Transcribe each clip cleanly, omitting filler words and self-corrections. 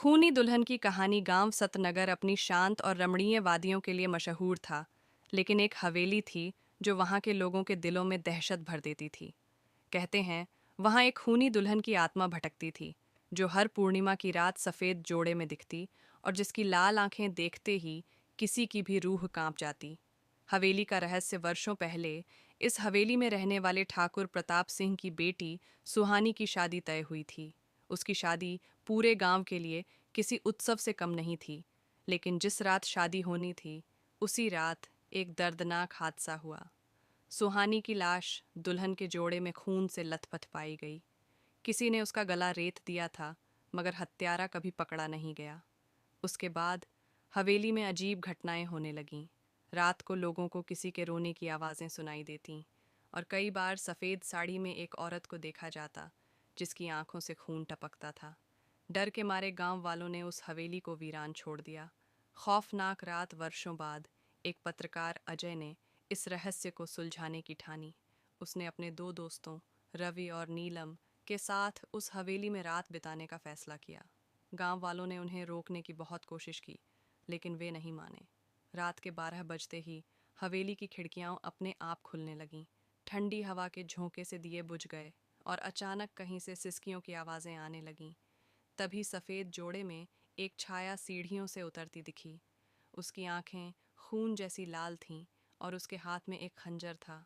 खूनी दुल्हन की कहानी गांव सतनगर अपनी शांत और रमणीय वादियों के लिए मशहूर था। लेकिन एक हवेली थी जो वहां के लोगों के दिलों में दहशत भर देती थी। कहते हैं वहां एक खूनी दुल्हन की आत्मा भटकती थी, जो हर पूर्णिमा की रात सफेद जोड़े में दिखती और जिसकी लाल आंखें देखते ही किसी की भी रूह कांप जाती। हवेली का रहस्य वर्षों पहले इस हवेली में रहने वाले ठाकुर प्रताप सिंह की बेटी सुहानी की शादी तय हुई थी। उसकी शादी पूरे गांव के लिए किसी उत्सव से कम नहीं थी। लेकिन जिस रात शादी होनी थी, उसी रात एक दर्दनाक हादसा हुआ। सुहानी की लाश दुल्हन के जोड़े में खून से लथपथ पाई गई। किसी ने उसका गला रेत दिया था, मगर हत्यारा कभी पकड़ा नहीं गया। उसके बाद हवेली में अजीब घटनाएं होने लगीं। रात को लोगों को किसी के रोने की आवाज़ें सुनाई देतीं, और कई बार सफ़ेद साड़ी में एक औरत को देखा जाता, जिसकी आंखों से खून टपकता था। डर के मारे गांव वालों ने उस हवेली को वीरान छोड़ दिया। खौफनाक रात वर्षों बाद एक पत्रकार अजय ने इस रहस्य को सुलझाने की ठानी। उसने अपने दो दोस्तों रवि और नीलम के साथ उस हवेली में रात बिताने का फैसला किया। गांव वालों ने उन्हें रोकने की बहुत कोशिश की, लेकिन वे नहीं माने। रात के 12 बजते ही हवेली की खिड़कियां अपने आप खुलने लगीं। ठंडी हवा के झोंके से दिए बुझ गए और अचानक कहीं से सिसकियों की आवाज़ें आने लगीं। तभी सफ़ेद जोड़े में एक छाया सीढ़ियों से उतरती दिखी। उसकी आंखें खून जैसी लाल थीं और उसके हाथ में एक खंजर था।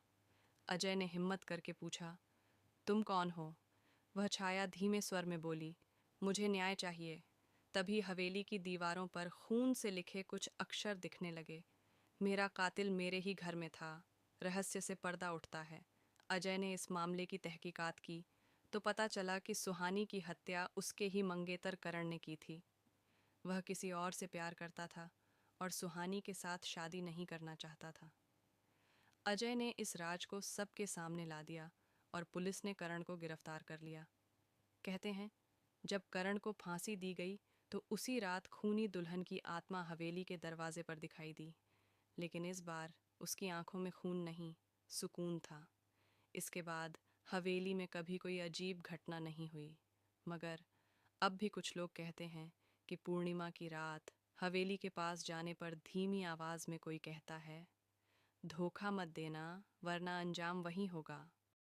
अजय ने हिम्मत करके पूछा, तुम कौन हो? वह छाया धीमे स्वर में बोली, मुझे न्याय चाहिए। तभी हवेली की दीवारों पर खून से लिखे कुछ अक्षर दिखने लगे। मेरा कातिल मेरे ही घर में था। रहस्य से पर्दा उठता है। अजय ने इस मामले की तहकीकात की तो पता चला कि सुहानी की हत्या उसके ही मंगेतर करण ने की थी। वह किसी और से प्यार करता था और सुहानी के साथ शादी नहीं करना चाहता था। अजय ने इस राज को सबके सामने ला दिया और पुलिस ने करण को गिरफ्तार कर लिया। कहते हैं जब करण को फांसी दी गई तो उसी रात खूनी दुल्हन की आत्मा हवेली के दरवाजे पर दिखाई दी। लेकिन इस बार उसकी आंखों में खून नहीं, सुकून था। इसके बाद हवेली में कभी कोई अजीब घटना नहीं हुई। मगर अब भी कुछ लोग कहते हैं कि पूर्णिमा की रात हवेली के पास जाने पर धीमी आवाज़ में कोई कहता है, धोखा मत देना वरना अंजाम वही होगा।